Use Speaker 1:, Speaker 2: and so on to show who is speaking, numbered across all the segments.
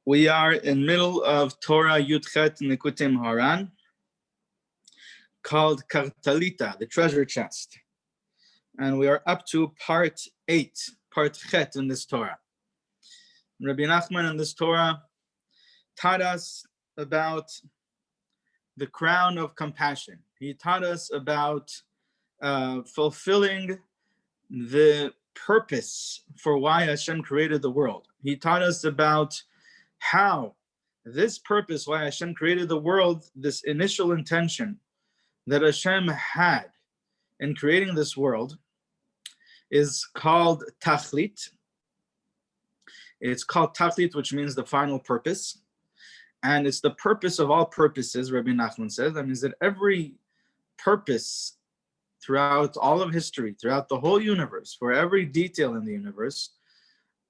Speaker 1: We are in middle of Torah Yudchet Likutei Moharan, called Kartalita, the treasure chest. And we are up to part 8, part Chet in this Torah. Rabbi Nachman in this Torah taught us about the crown of compassion. He taught us about fulfilling the purpose for why Hashem created the world. He taught us about how this purpose, why Hashem created the world, this initial intention that Hashem had in creating this world, is called Techeilet. It's called Techeilet, which means the final purpose. And it's the purpose of all purposes, Rabbi Nachman says. That means that every purpose throughout all of history, throughout the whole universe, for every detail in the universe,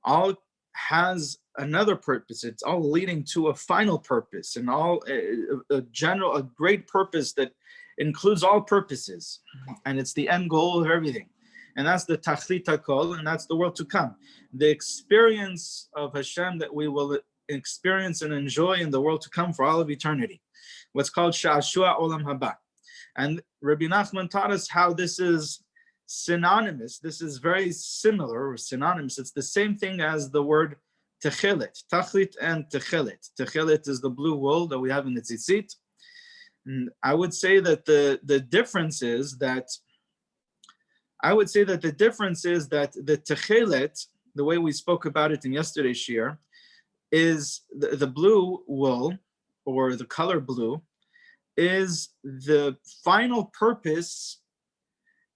Speaker 1: all has another purpose. It's all leading to a final purpose, and all a great purpose that includes all purposes. And it's the end goal of everything. And that's the Techeilet HaKol, and that's the world to come. The experience of Hashem that we will experience and enjoy in the world to come for all of eternity. What's called Sha'ashua Olam Haba. And Rabbi Nachman taught us how this is synonymous. This is very similar or synonymous. It's the same thing as the word Techeilet. Techeilet and Techeilet. Techeilet is the blue wool that we have in the tzitzit. And I would say that the difference is that the Techeilet, the way we spoke about it in yesterday's shir, is the blue wool, or the color blue, is the final purpose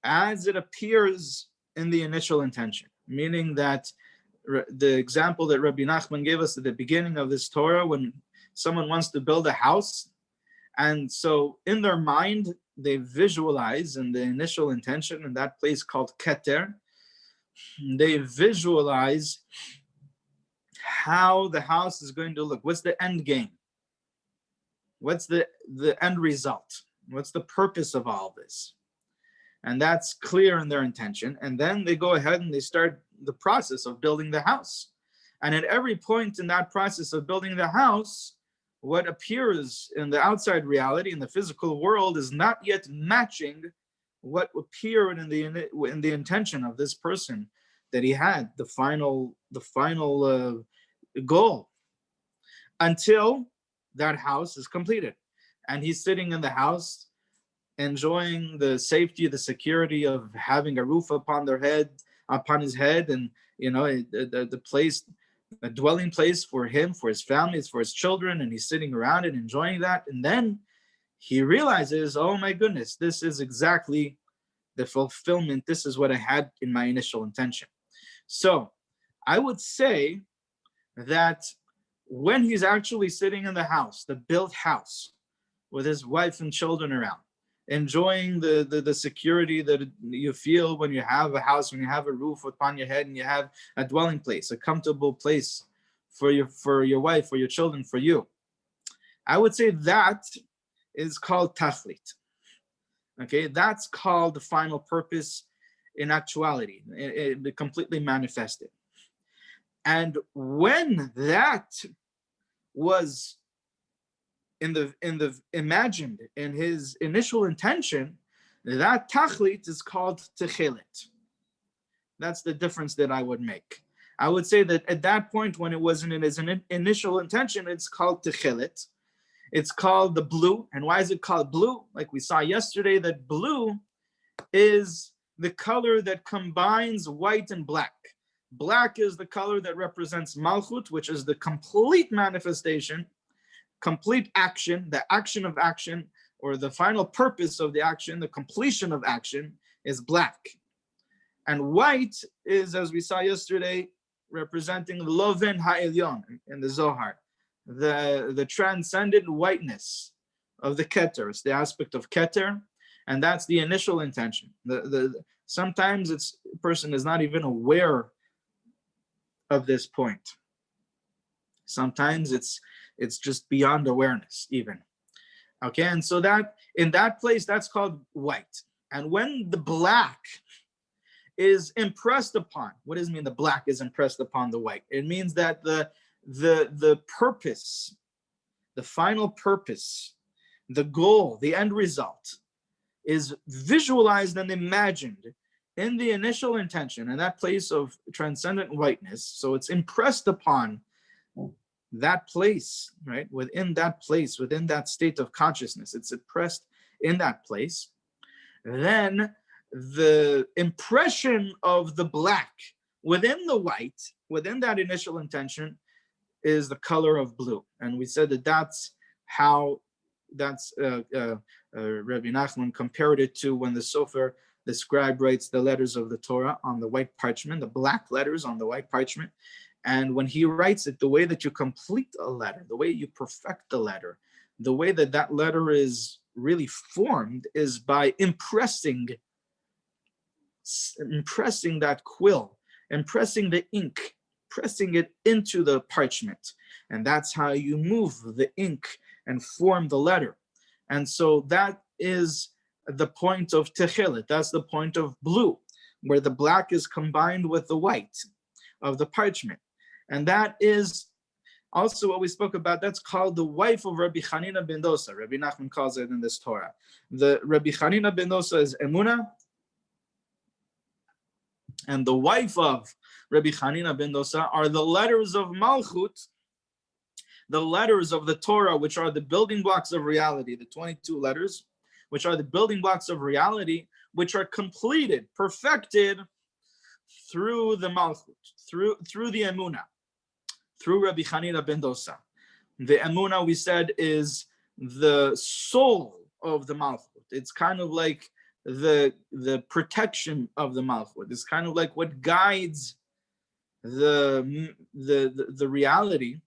Speaker 1: as it appears in the initial intention. Meaning that the example that Rabbi Nachman gave us at the beginning of this Torah, when someone wants to build a house, and so in their mind, they visualize in the initial intention, in that place called Keter, they visualize how the house is going to look. What's the end game? What's the end result? What's the purpose of all this? And that's clear in their intention. And then they go ahead and they start the process of building the house. And at every point in that process of building the house, what appears in the outside reality, in the physical world, is not yet matching what appeared in the intention of this person that he had, the final goal, until that house is completed. And he's sitting in the house, enjoying the safety, the security of having a roof upon his head, and the place, a dwelling place for him, for his family, for his children, and he's sitting around and enjoying that. And then he realizes, oh my goodness, this is exactly the fulfillment. This is what I had in my initial intention. So I would say that when he's actually sitting in the house, the built house, with his wife and children around, enjoying the security that you feel when you have a house, when you have a roof upon your head, and you have a dwelling place, a comfortable place for your wife, for your children, for you. I would say that is called Techeilet. Okay, that's called the final purpose in actuality, it completely manifested. And when that was imagined in his initial intention, that Techeilet is called Techeilet. That's the difference that I would make. I would say that at that point, when it wasn't in his initial intention, it's called Techeilet. It's called the blue. And why is it called blue? Like we saw yesterday, that blue is the color that combines white and black. Black is the color that represents Malchut, which is the complete manifestation, complete action, the action of action, or the final purpose of the action, the completion of action, is black. And white is, as we saw yesterday, representing Loven Ha'elyon in the Zohar, the transcendent whiteness of the Keter. It's the aspect of Keter, and that's the initial intention. Sometimes a person is not even aware of this point. Sometimes it's just beyond awareness even. Okay, and so that in that place, that's called white. And when the black is impressed upon, what does it mean the black is impressed upon the white? It means that the purpose, the final purpose, the goal, the end result is visualized and imagined in the initial intention, in that place of transcendent whiteness. So it's impressed upon that place, right? Within that place, within that state of consciousness, it's impressed in that place. Then the impression of the black within the white, within that initial intention, is the color of blue. And we said that that's how, Rabbi Nachman compared it to when the Sofer, the scribe, writes the letters of the Torah on the white parchment, the black letters on the white parchment. And when he writes it, the way that you complete a letter, the way you perfect the letter, the way that that letter is really formed is by impressing that quill, impressing the ink, pressing it into the parchment. And that's how you move the ink and form the letter. And so that is the point of Techeilet. That's the point of blue, where the black is combined with the white of the parchment. And that is also what we spoke about. That's called the wife of Rabbi Chanina ben Dosa. Rabbi Nachman calls it in this Torah. The Rabbi Chanina ben Dosa is Emunah, and the wife of Rabbi Chanina ben Dosa are the letters of Malchut, the letters of the Torah, which are the building blocks of reality, the 22 letters, which are the building blocks of reality, which are completed, perfected through the Malchut, through the Emunah, through Rabbi Chanina ben Dosa. The Emunah, we said, is the soul of the Malchut. It's kind of like the protection of the Malchut. It's kind of like what guides the reality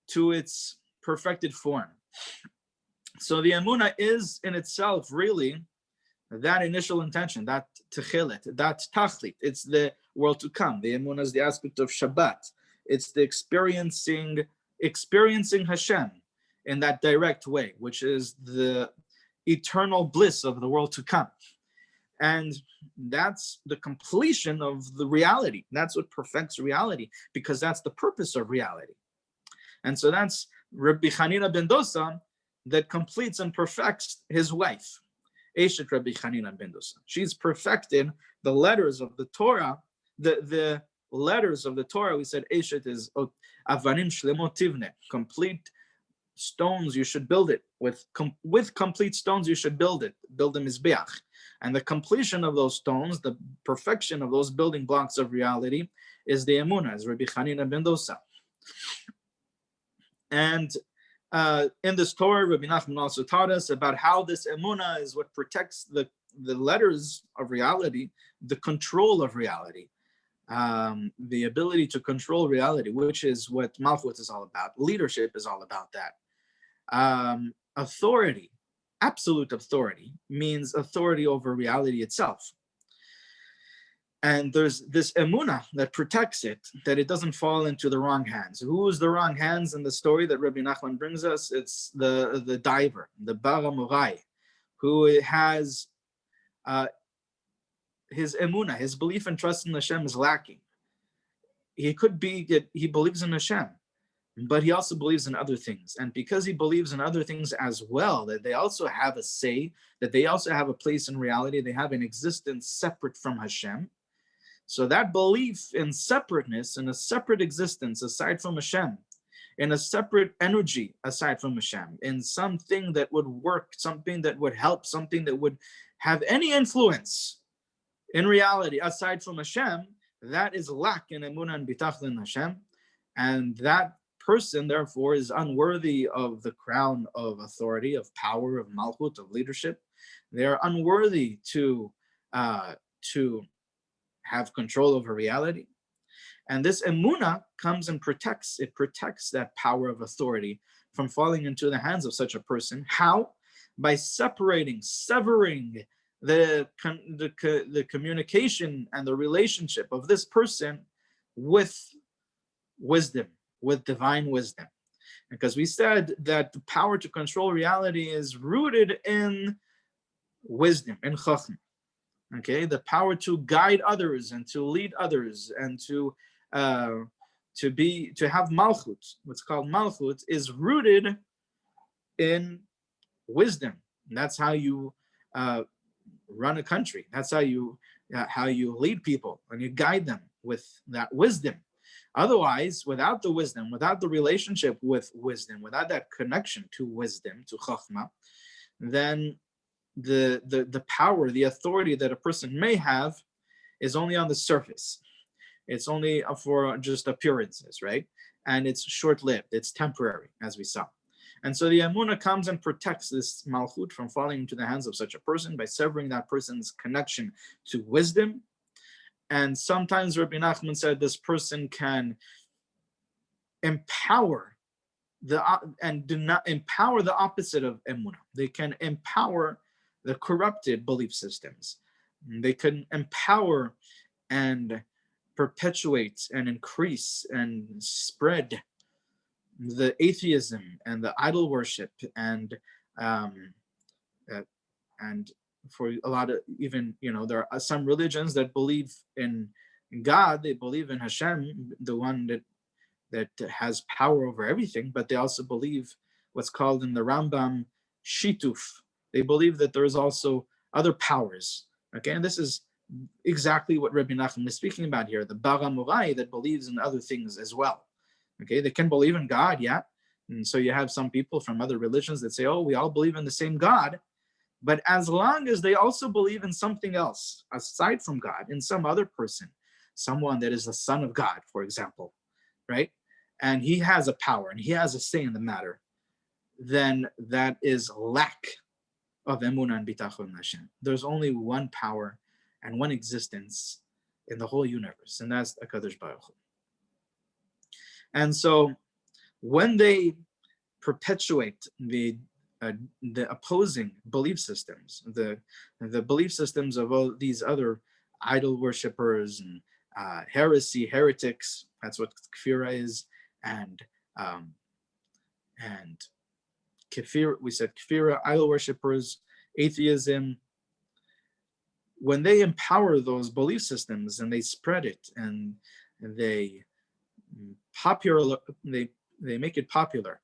Speaker 1: to its perfected form. So the Emunah is in itself really that initial intention, that Techeilet, that Tachlit. It's the world to come. The Emunah is the aspect of Shabbat. It's the experiencing Hashem in that direct way, which is the eternal bliss of the world to come. And that's the completion of the reality. That's what perfects reality, because that's the purpose of reality. And so that's Rabbi Chanina ben Dosa that completes and perfects his wife, Eshet Rabbi Chanina ben Dosa. She's perfected the letters of the Torah, the letters of the Torah. We said Eshet is Avanim Shlemot Tivne, complete stones you should build it with complete stones you should build the Mizbeach. And the completion of those stones, the perfection of those building blocks of reality, is the Emunah, as Rabbi Chanina ben Dosa. And in this Torah, Rabbi Nachman also taught us about how this Emunah is what protects the letters of reality, the control of reality, the ability to control reality, which is what Malchut is all about. Leadership is all about that. Authority, absolute authority, means authority over reality itself. And there's this Emunah that protects it, that it doesn't fall into the wrong hands. Who is the wrong hands in the story that Rabbi Nachman brings us? It's the diver, the Baramurai, who has his Emunah, his belief and trust in Hashem is lacking. He could be that he believes in Hashem, but he also believes in other things. And because he believes in other things as well, that they also have a say, that they also have a place in reality, they have an existence separate from Hashem. So that belief in separateness, in a separate existence aside from Hashem, in a separate energy aside from Hashem, in something that would work, something that would help, something that would have any influence in reality aside from Hashem, that is lack in Emunah and Bitachon in Hashem. And that person, therefore, is unworthy of the crown of authority, of power, of Malchut, of leadership. They are unworthy to have control over reality. And this Emunah comes and protects that power of authority from falling into the hands of such a person. How? By severing the communication and the relationship of this person with wisdom, with divine wisdom. Because we said that the power to control reality is rooted in wisdom, in Chacham. Okay, the power to guide others and to lead others and to to have malchut, what's called malchut, is rooted in wisdom. And that's how you run a country. That's how you lead people, and you guide them with that wisdom. Otherwise, without the wisdom, without the relationship with wisdom, without that connection to wisdom, to chachma, then the power, the authority that a person may have is only on the surface. It's only for just appearances, right? And it's short-lived, it's temporary, as we saw. And so the Emunah comes and protects this malchut from falling into the hands of such a person by severing that person's connection to wisdom. And sometimes Rabbi Nachman said this person can empower and do not empower the opposite of Emunah. They can empower the corrupted belief systems. They can empower and perpetuate and increase and spread the atheism and the idol worship and for a lot of, even, there are some religions that believe in God, they believe in Hashem, the one that has power over everything, but they also believe what's called in the Rambam shituf. They believe that there is also other powers. Okay, and this is exactly what Rabbi Nachman is speaking about here, the Baramurai that believes in other things as well. Okay, they can believe in God, yeah. And so you have some people from other religions that say, oh, we all believe in the same God. But as long as they also believe in something else aside from God, in some other person, someone that is the son of God, for example, right? And he has a power and he has a say in the matter, then that is lack of Emunah and Bitachon Hashem. There's only one power and one existence in the whole universe, and that's HaKadosh Baruch Hu. And so when they perpetuate the opposing belief systems, the belief systems of all these other idol worshippers and heresy, heretics, that's what kfira is, and kfir, we said kfira, idol worshippers, atheism, when they empower those belief systems and they spread it and they make it popular,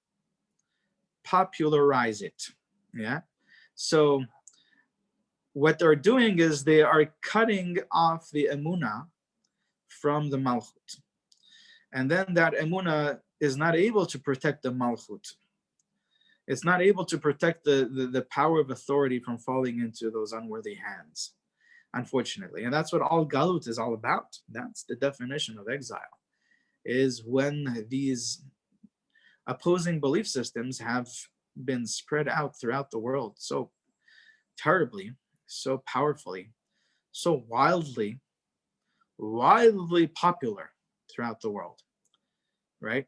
Speaker 1: popularize it, yeah. So what they're doing is they are cutting off the Emunah from the Malchut, and then that Emunah is not able to protect the Malchut. It's not able to protect the power of authority from falling into those unworthy hands, unfortunately. And that's what all Galut is all about. That's the definition of exile, is when these opposing belief systems have been spread out throughout the world so terribly, so powerfully, so wildly popular throughout the world, right?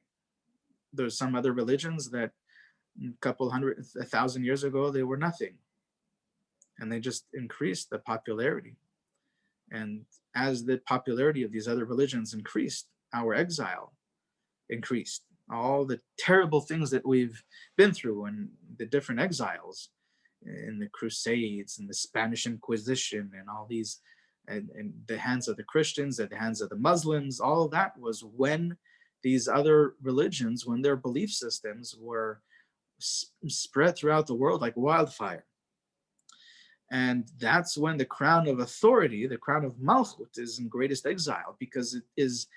Speaker 1: There's some other religions that a couple hundred, 1,000 years ago, they were nothing. And they just increased the popularity. And as the popularity of these other religions increased, our exile increased. All the terrible things that we've been through and the different exiles in the Crusades and the Spanish Inquisition and all these, and the hands of the Christians, at the hands of the Muslims, all of that was when these other religions, when their belief systems were spread throughout the world like wildfire. And that's when the crown of authority, the crown of Malchut, is in greatest exile, because it is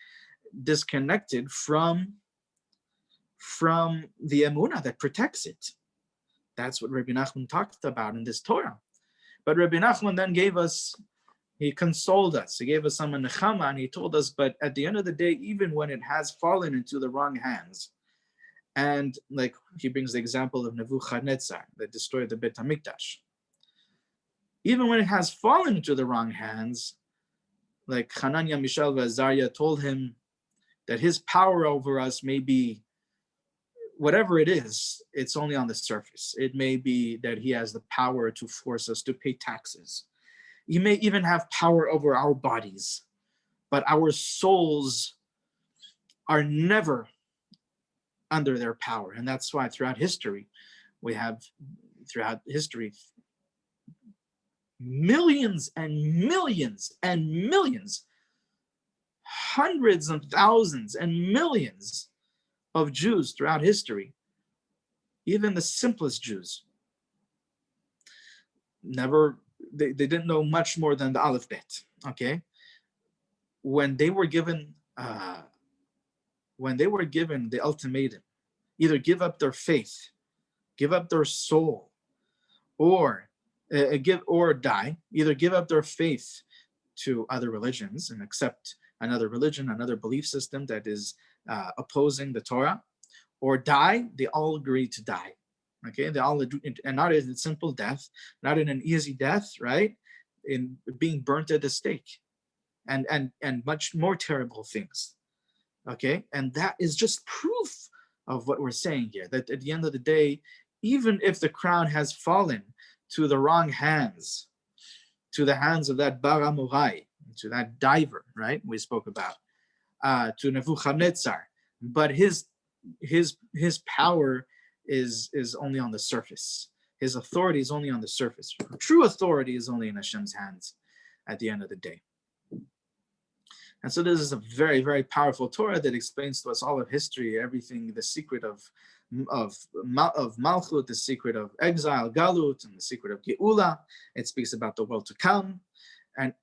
Speaker 1: disconnected from the Emunah that protects it. That's what Rabbi Nachman talked about in this Torah. But Rabbi Nachman then he consoled us. He gave us some nechama, and he told us, but at the end of the day, even when it has fallen into the wrong hands, and like he brings the example of Nebuchadnezzar that destroyed the Beit HaMikdash, even when it has fallen into the wrong hands, like Hananiah, Mishael, and Azariah told him that his power over us may be, whatever it is, it's only on the surface. It may be that he has the power to force us to pay taxes. He may even have power over our bodies, but our souls are never under their power. And that's why throughout history, millions and millions and millions hundreds of thousands and millions of Jews throughout history, even the simplest Jews, they didn't know much more than the Aleph Bet, okay? When they were given the ultimatum, either give up their faith, give up their soul, or die, either give up their faith to other religions and accept another religion, another belief system that is opposing the Torah, or die, they all agreed to die. Okay, they all agree, and not in a simple death, not in an easy death, right? In being burnt at the stake, and much more terrible things. Okay, and that is just proof of what we're saying here, that at the end of the day, even if the crown has fallen to the wrong hands, to the hands of that Bar Amurai, to that diver, right? We spoke about, to Nebuchadnezzar, but his power is only on the surface. His authority is only on the surface. True authority is only in Hashem's hands at the end of the day. And so this is a very, very powerful Torah that explains to us all of history, everything, the secret of Malchut, the secret of exile, Galut, and the secret of Geula. It speaks about the world to come. And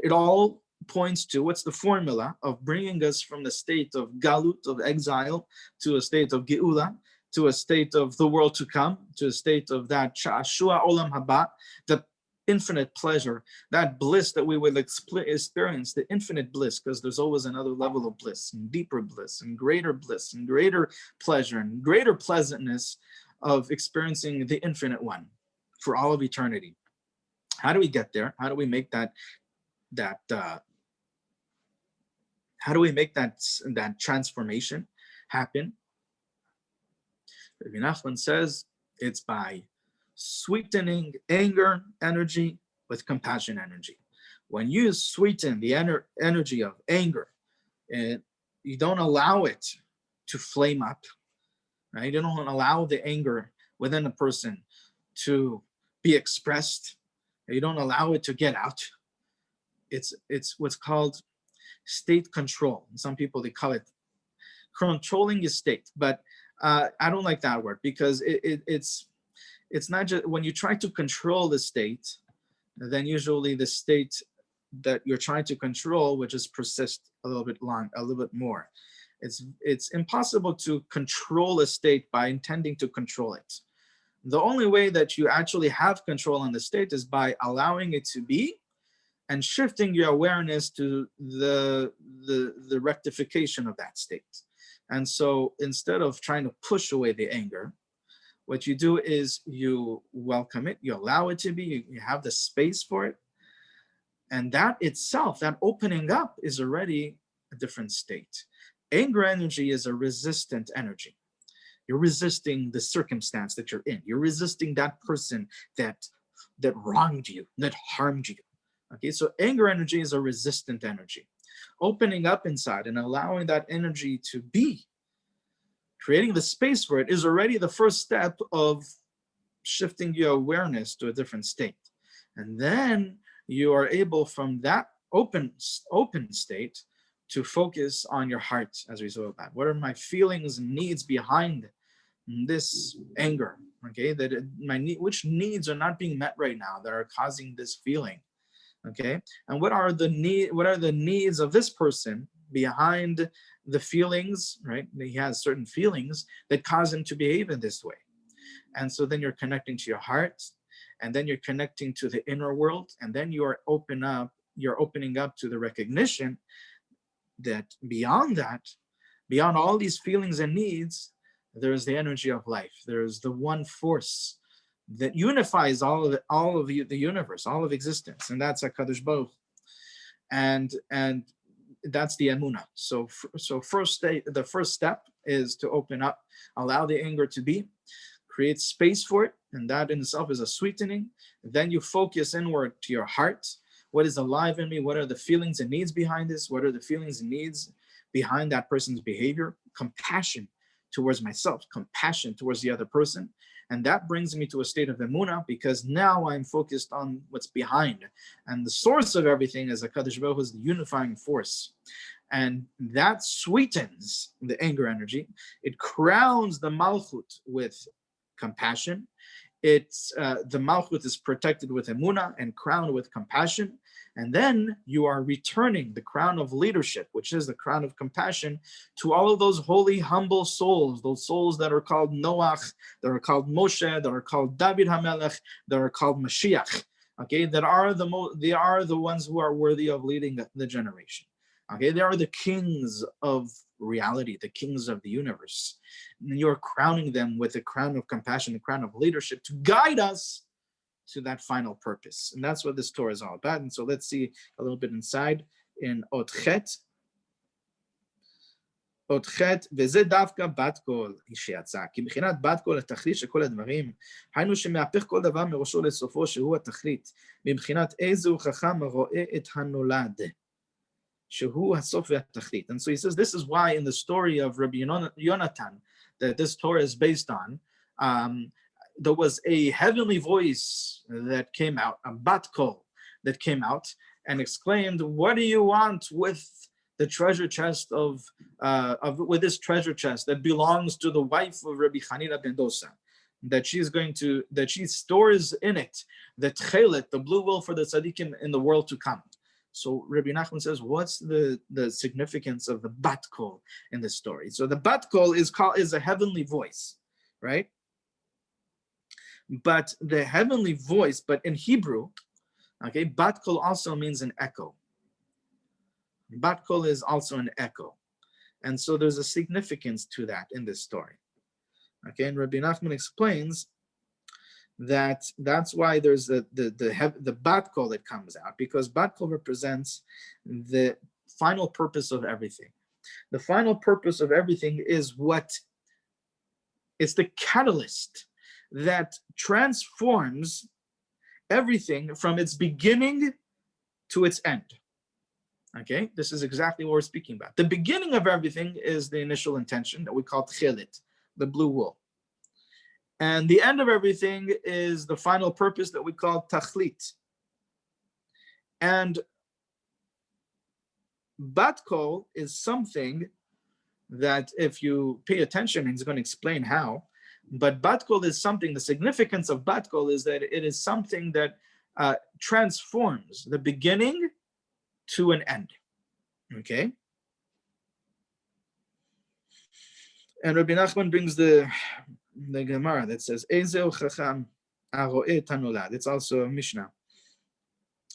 Speaker 1: it all points to what's the formula of bringing us from the state of Galut, of exile, to a state of Geula, to a state of the world to come, to a state of that Shua Olam Haba, the infinite pleasure, that bliss that we will experience, the infinite bliss, because there's always another level of bliss, and deeper bliss, and greater pleasure, and greater pleasantness of experiencing the infinite one for all of eternity. How do we get there? How do we make that transformation happen? Rabbi Nachman says it's by sweetening anger energy with compassion energy. When you sweeten the energy of anger, and you don't allow it to flame up, right? You don't allow the anger within a person to be expressed. You don't allow it to get out. It's what's called state control. Some people, they call it controlling your state, but I don't like that word, because it's not just when you try to control the state, then usually the state that you're trying to control will just persist a little bit more. It's impossible to control a state by intending to control it. The only way that you actually have control on the state is by allowing it to be and shifting your awareness to the rectification of that state. And so instead of trying to push away the anger, what you do is you welcome it, you allow it to be, you have the space for it. And that itself, that opening up, is already a different state. Anger energy is a resistant energy. You're resisting the circumstance that you're in. You're resisting that person that wronged you, that harmed you. Okay, so anger energy is a resistant energy. Opening up inside and allowing that energy to be, creating the space for it, is already the first step of shifting your awareness to a different state. And then you are able, from that open state, to focus on your heart, as we saw about. What are my feelings and needs behind this anger? Okay, which needs are not being met right now that are causing this feeling? Okay, and what are the needs of this person behind the feelings, right? He has certain feelings that cause him to behave in this way. And so then you're connecting to your heart, and then you're connecting to the inner world, and then you're opening up to the recognition that beyond all these feelings and needs, there's the energy of life. There's the one force that unifies all of the universe, all of existence, and that's HaKadosh Baruch. And that's the Emunah. So the first step is to open up, allow the anger to be, create space for it, and that in itself is a sweetening. Then you focus inward to your heart. What is alive in me? What are the feelings and needs behind this? What are the feelings and needs behind that person's behavior? Compassion towards myself, compassion towards the other person. And that brings me to a state of Emunah, because now I'm focused on what's behind. And the source of everything is HaKadosh Baruch Hu, is the unifying force. And that sweetens the anger energy. It crowns the malchut with compassion. It's the malchut is protected with emunah and crowned with compassion. And then you are returning the crown of leadership, which is the crown of compassion, to all of those holy, humble souls, those souls that are called Noach, that are called Moshe, that are called David HaMelech, that are called Mashiach. Okay, they are the ones who are worthy of leading the generation. Okay, they are the kings of reality, the kings of the universe. And you're crowning them with the crown of compassion, the crown of leadership, to guide us to that final purpose. And that's what this Torah is all about. And so let's see a little bit inside in Ot Chet. Ot Chet, וזה דווקא בת קול היא שיצאה, כי מבחינת בת קול התכלית של כל הדברים, היינו שמהפך כל דבר מראשו לסופו שהוא התכלית, מבחינת איזהו חכם הרואה את הנולד, שהוא הסוף והתכלית. And so he says, this is why in the story of Rabbi Yonatan, that this Torah is based on, there was a heavenly voice that came out, a bat kol that came out and exclaimed, what do you want with the treasure chest with this treasure chest that belongs to the wife of Rabbi Hanina ben Dosa, that she stores in it the Techeilet, the blue wool for the tzaddikim in the world to come. So Rabbi Nachman says, what's the significance of the bat kol in this story? So the bat kol is a heavenly voice, right? But the heavenly voice, but in Hebrew, okay, bat kol also means an echo. Bat kol is also an echo. And so there's a significance to that in this story. Okay, and Rabbi Nachman explains that that's why there's the bat kol that comes out, because bat kol represents the final purpose of everything. The final purpose of everything is it's the catalyst that transforms everything from its beginning to its end. Okay, this is exactly what we're speaking about. The beginning of everything is the initial intention that we call Techeilet, the blue wool. And the end of everything is the final purpose that we call Tachlit. And bat kol is something that, if you pay attention, he's going to explain how, but bat kol is something, the significance of bat kol is that it is something that transforms the beginning to an end. Okay? And Rabbi Nachman brings the Gemara that says, Ezeu chacham haro'eh tanolad. It's also a Mishnah.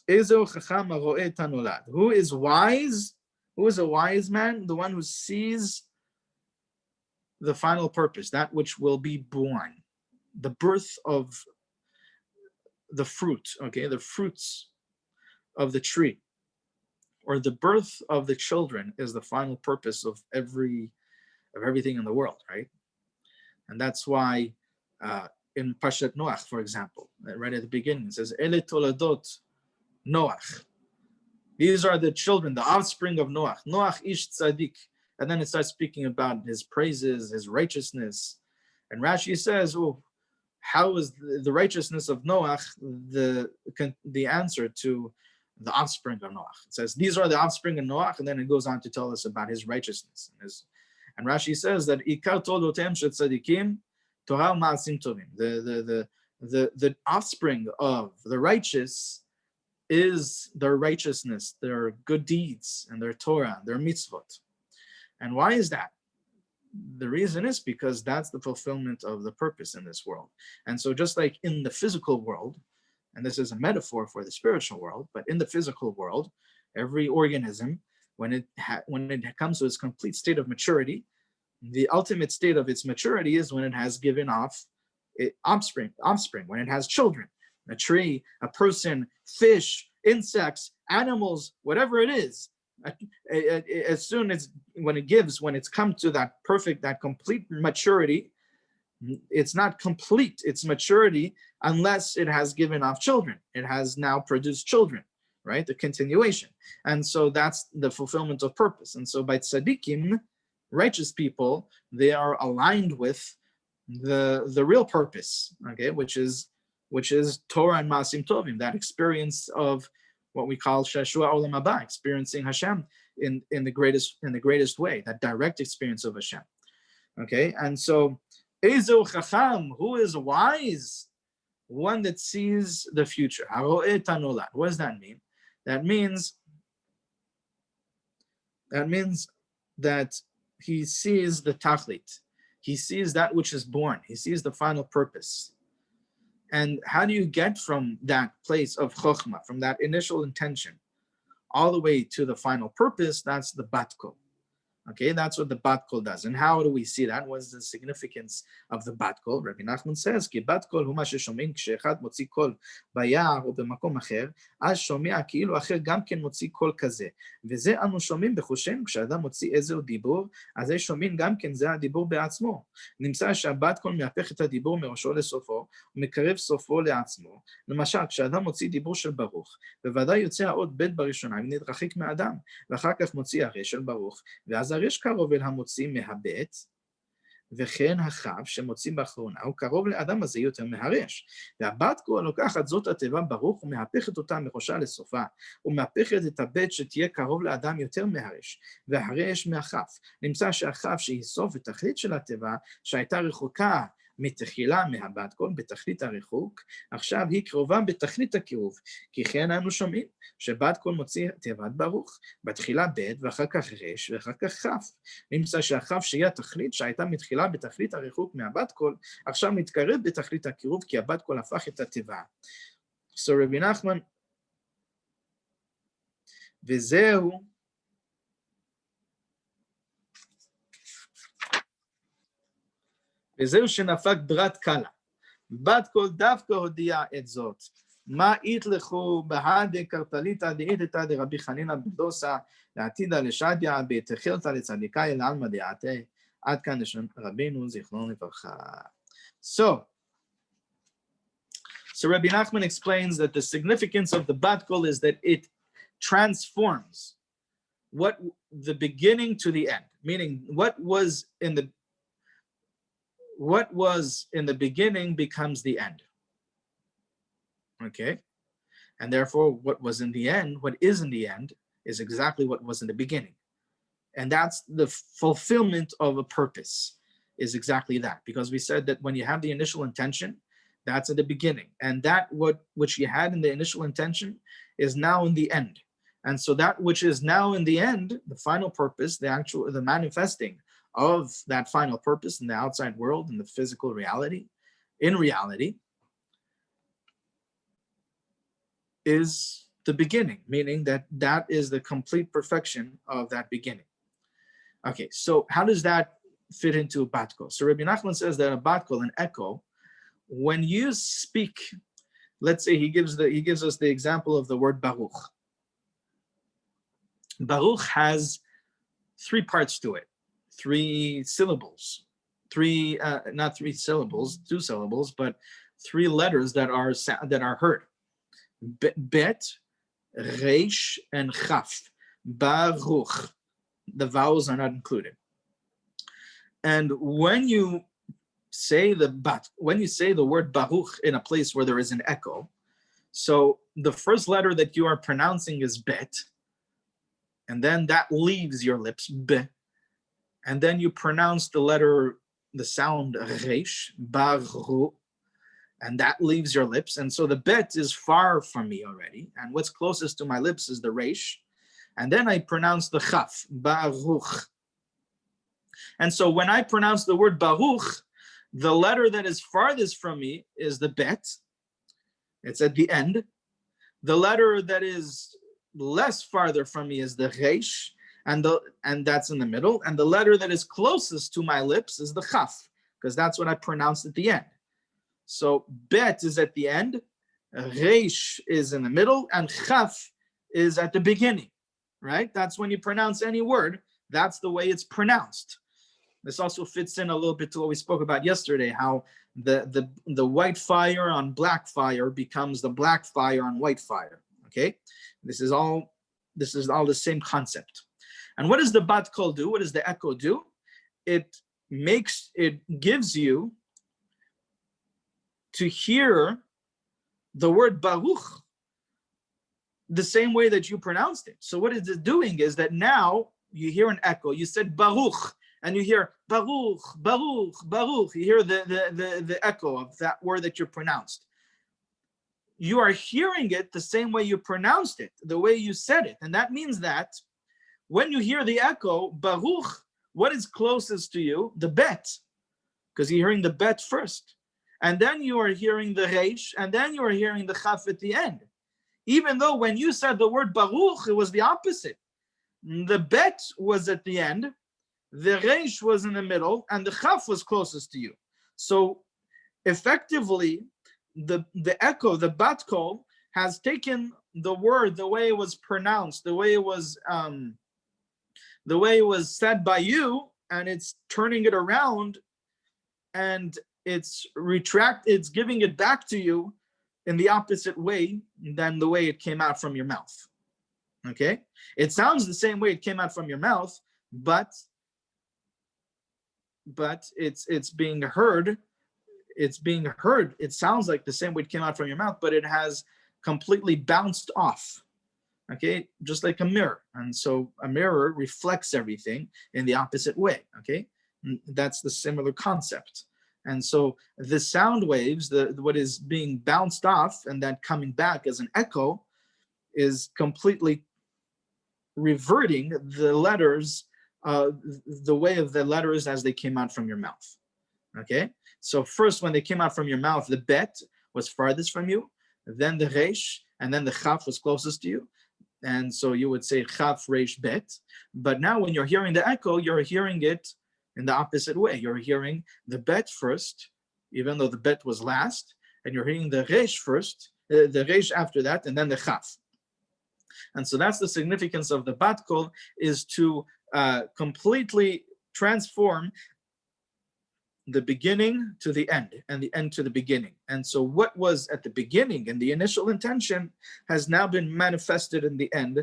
Speaker 1: Ezeu chacham haro'eh tanolad. Who is wise? Who is a wise man? The one who sees the final purpose, that which will be born, the birth of the fruit, okay, the fruits of the tree, or the birth of the children is the final purpose of everything in the world, right? And that's why in Parshat Noach, for example, right at the beginning, it says, Ele toladot Noach. These are the children, the offspring of Noach. Noach ish tzaddik. And then it starts speaking about his praises, his righteousness. And Rashi says, oh, how is the righteousness of Noach the answer to the offspring of Noach? It says, these are the offspring of Noach, and then it goes on to tell us about his righteousness. And Rashi says that Ikar todotem shetzadikim Torah ma'asim tovim. The offspring of the righteous is their righteousness, their good deeds, and their Torah, their mitzvot. And why is that? The reason is because that's the fulfillment of the purpose in this world. And so just like in the physical world, and this is a metaphor for the spiritual world, but in the physical world, every organism, when it comes to its complete state of maturity, the ultimate state of its maturity is when it has given off offspring, when it has children. A tree, a person, fish, insects, animals, whatever it is, as soon as when it's come to that complete maturity, it's not complete its maturity unless it has given off children. It has now produced children, right? The continuation. And so that's the fulfillment of purpose. And so by tzaddikim, righteous people, they are aligned with the real purpose, okay, which is Torah and Maasim Tovim, that experience of what we call Shashua Olam Haba, experiencing Hashem in the greatest way, that direct experience of Hashem. Okay, and so Ezo Chacham, who is wise? One that sees the future. What does that mean? That means that he sees the Techeilet. He sees that which is born. He sees the final purpose. And how do you get from that place of chokhmah, from that initial intention, all the way to the final purpose? That's the batkol. Okay, that's what the batkol does. And how do we see that? What is the significance of the batkol? Rabbi Nachman says, "Ki batkol hu ma sheshomin kshe'echad motzi kol bayar או במקום אחר, אז שומע כאילו אחר גם כן מוציא קול כזה. וזה אנו שומעים בחושנו, כשאדם מוציא איזהו דיבור, אז זה שומעים גם כן זה הדיבור בעצמו. נמצא שהבטקול מהפך את הדיבור מראשו לסופו, ומקרב סופו לעצמו. למשל, כשאדם מוציא דיבור של ברוך, בוודאי יוצא האות ב' בראשונה, ונתרחק מהאדם, ואחר כך מוציא הרי של ברוך, ואז הרי קרוב אל המוציא מהבית, וכן החב שמוציא באחרונה, הוא קרוב לאדם הזה יותר מהרש. והבטקול לוקחת זאת התיבה ברוך, ומהפכת אותה מראשה לסופה, ומהפכת את הבית שתהיה קרוב לאדם יותר מהרש, והרש מהחף. נמצא שהחף שהיא סוף ותכלית של התיבה, שהייתה רחוקה מתחילה מהבטקול בתכלית הריחוק, עכשיו היא קרובה בתכלית הקירוב, כי כן אנו שומעים שבטקול מוציא תיבת ברוך, בתחילה ב' ואחר כך רש ואחר כך חף. נמצא שהחף שהיא התכלית שהייתה מתחילה בתכלית הריחוק מהבטקול, עכשיו מתקרב בתכלית הקירוב, כי הבטקול הפך את התיבה. So רבי נחמן, וזהו שנפק ברת קלה. בטקול דווקא הודיע את זאת. מה יתלכו בהדה קרטליתא דאיתתא דרבי חנינא בן דוסא לעתידא לשדיא בתחילתא לצדיקאי לעלמא דעתי. עד כאן לשון רבינו זיכרונו לברכה. So Rabbi Nachman explains that the significance of the batkol is that it transforms what the beginning to the end, meaning what was in the beginning becomes the end. Okay? And therefore, what is in the end, is exactly what was in the beginning. And that's the fulfillment of a purpose, is exactly that. Because we said that when you have the initial intention, that's at the beginning. And that which you had in the initial intention is now in the end. And so that which is now in the end, the final purpose, the manifesting of that final purpose in the outside world, in the physical reality, in reality, is the beginning, meaning that is the complete perfection of that beginning. Okay, so how does that fit into a batkol? So Rabbi Nachman says that a batkol, an echo, when you speak, let's say he gives us the example of the word baruch. Baruch has 3 parts to it. 3 syllables, not 3 syllables, 2 syllables, but 3 letters that are heard. Bet, Reish, and Chaf. Baruch. The vowels are not included. And when you say the word Baruch in a place where there is an echo, so the first letter that you are pronouncing is Bet, and then that leaves your lips, B. And then you pronounce the sound Reish, Baruch, and that leaves your lips. And so the bet is far from me already. And what's closest to my lips is the Reish. And then I pronounce the Chaf, Baruch. And so when I pronounce the word Baruch, the letter that is farthest from me is the bet. It's at the end. The letter that is less farther from me is the Reish. And that's in the middle. And the letter that is closest to my lips is the Chaf, because that's what I pronounced at the end. So Bet is at the end, Reish is in the middle, and Chaf is at the beginning, right? That's when you pronounce any word, that's the way it's pronounced. This also fits in a little bit to what we spoke about yesterday, how the white fire on black fire becomes the black fire on white fire, okay? This is all the same concept. And what does the batkol do? What does the echo do? It gives you to hear the word Baruch the same way that you pronounced it. So what it's doing is that now you hear an echo. You said Baruch, and you hear Baruch, Baruch, Baruch. You hear the echo of that word that you pronounced. You are hearing it the same way you pronounced it, the way you said it. And that means that when you hear the echo, Baruch, what is closest to you? The bet, because you're hearing the bet first. And then you are hearing the Reish, and then you are hearing the Chaf at the end. Even though when you said the word Baruch, it was the opposite. The bet was at the end, the Reish was in the middle, and the Chaf was closest to you. So effectively, the echo, the bat kol, has taken the word the way it was pronounced, the way it was said by you, and it's turning it around, and it's giving it back to you in the opposite way than the way it came out from your mouth. Okay, it sounds the same way it came out from your mouth, but it's being heard. It's being heard. It sounds like the same way it came out from your mouth, but it has completely bounced off. Okay, just like a mirror. And so a mirror reflects everything in the opposite way. Okay, that's the similar concept. And so the sound waves, what is being bounced off and then coming back as an echo, is completely reverting the letters, the way of the letters as they came out from your mouth. Okay, so first when they came out from your mouth, the bet was farthest from you, then the resh, and then the chaf was closest to you. And so you would say chaf, resh, bet. But now when you're hearing the echo, you're hearing it in the opposite way. You're hearing the bet first, even though the bet was last, and you're hearing the resh first, the resh after that, and then the chaf. And so that's the significance of the bat kol, is to completely transform the beginning to the end and the end to the beginning. And so what was at the beginning and the initial intention has now been manifested in the end,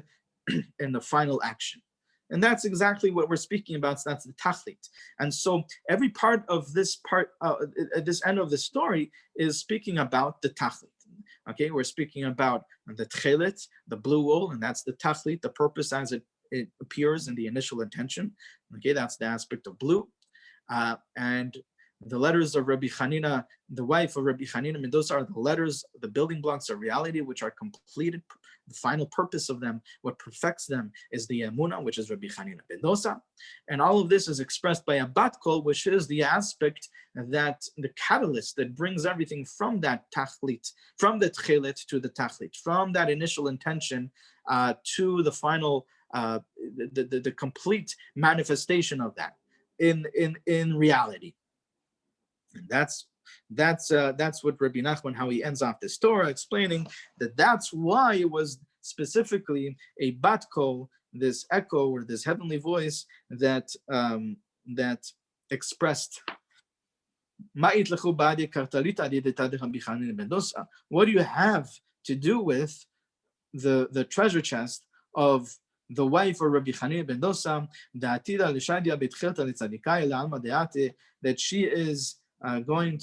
Speaker 1: in the final action. And that's exactly what we're speaking about. So that's the Techeilet. And so every part of this at this end of the story is speaking about the Techeilet. Okay, we're speaking about the Techeilet, the blue wool, and that's the Techeilet, the purpose as it appears in the initial intention. Okay, that's the aspect of blue. And the letters of Rabbi Hanina, the wife of Rabbi Hanina, I mean, those are the letters, the building blocks of reality, which are completed. The final purpose of them, what perfects them, is the Emunah, which is Rabbi Hanina ben Dosa. And all of this is expressed by a bat kol, which is the aspect that the catalyst that brings everything from that Techeilet, from the Techeilet to the Techeilet, from that initial intention to the final, the complete manifestation of that in reality. And that's what Rabbi Nachman, how he ends off this Torah, explaining that that's why it was specifically a bat kol, this echo or this heavenly voice that expressed. What do you have to do with the treasure chest of the wife of Rabbi Hanina ben Dosa, that she is going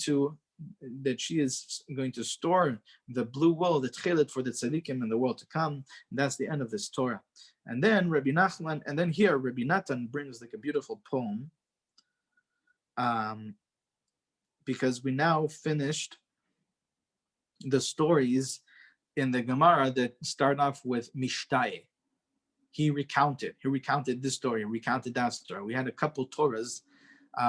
Speaker 1: to store the blue wool, the Techeilet, for the tzaddikim in the world to come. And that's the end of this Torah. And then Rabbi Nachman, and then here Rabbi Natan brings like a beautiful poem, because we now finished the stories in the Gemara that start off with Mishtai. He recounted this story, recounted that story. We had a couple Torahs,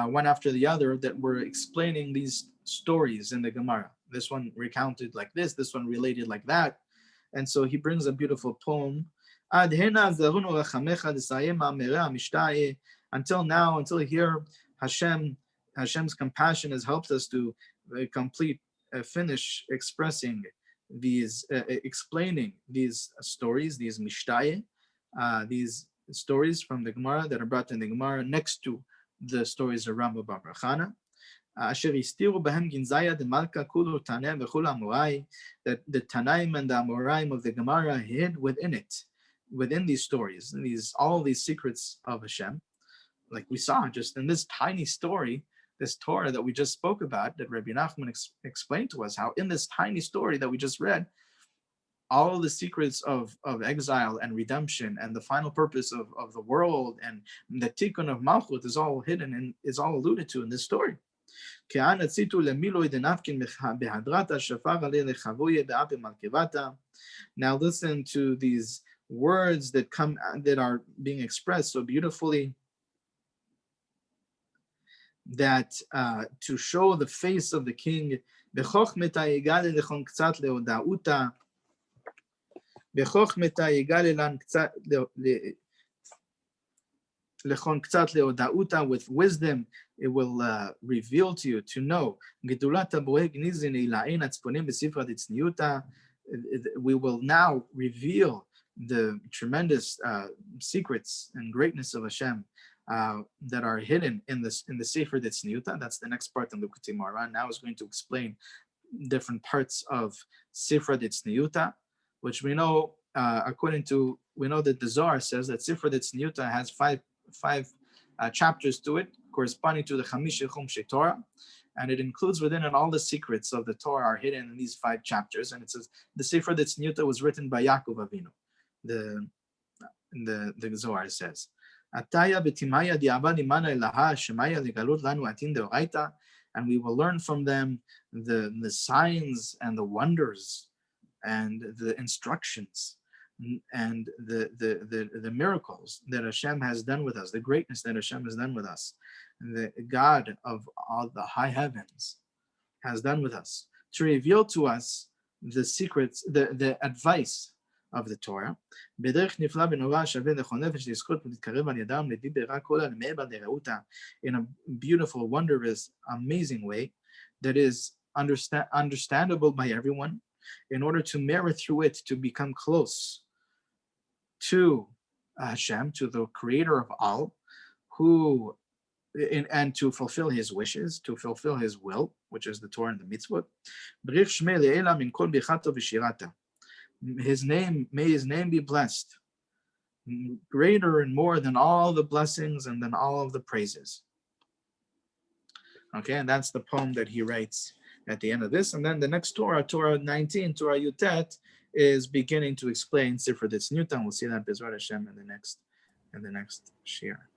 Speaker 1: one after the other, that were explaining these stories in the Gemara. This one recounted like this one related like that. And so he brings a beautiful poem. Until now, until here, Hashem's compassion has helped us to finish expressing these, explaining these stories, these Mishtai, these stories from the Gemara that are brought in the Gemara next to the stories of Rambam Bar Chana. That the Tanaim and the Amoraim of the Gemara hid within these stories, and all these secrets of Hashem, like we saw just in this tiny story, this Torah that we just spoke about, that Rabbi Nachman explained to us, how in this tiny story that we just read, all of the secrets of exile and redemption and the final purpose of the world and the tikkun of Malchut is all hidden and is all alluded to in this story. Now listen to these words that are being expressed so beautifully, that to show the face of the king. With wisdom, it will reveal to you, to know. We will now reveal the tremendous secrets and greatness of Hashem that are hidden in the Sefer Ditzniuta. That's the next part in Likutei Moharan. Now is going to explain different parts of Sefer Ditzniuta, which we know, we know that the Zohar says that Sefer Ditzniuta has five chapters to it, corresponding to the Chamish Chumshei Torah, and it includes within it all the secrets of the Torah are hidden in these 5 chapters. And it says the Sefer Ditzniuta was written by Yaakov Avinu. The Zohar says, and we will learn from them the signs and the wonders and the instructions and the miracles that Hashem has done with us, the greatness that Hashem has done with us, the God of all the high heavens has done with us, to reveal to us the secrets, the advice of the Torah, in a beautiful, wondrous, amazing way that is understandable by everyone, in order to merit through it to become close to Hashem, to the creator of all, and to fulfill his wishes, to fulfill his will, which is the Torah and the mitzvot. May his name be blessed, greater and more than all the blessings and than all of the praises. Okay, and that's the poem that he writes at the end of this. And then the next Torah, Torah 19, Torah Yutet, is beginning to explain Sefer Ditzniuta, and we'll see that Bezrat Hashem in the next shir.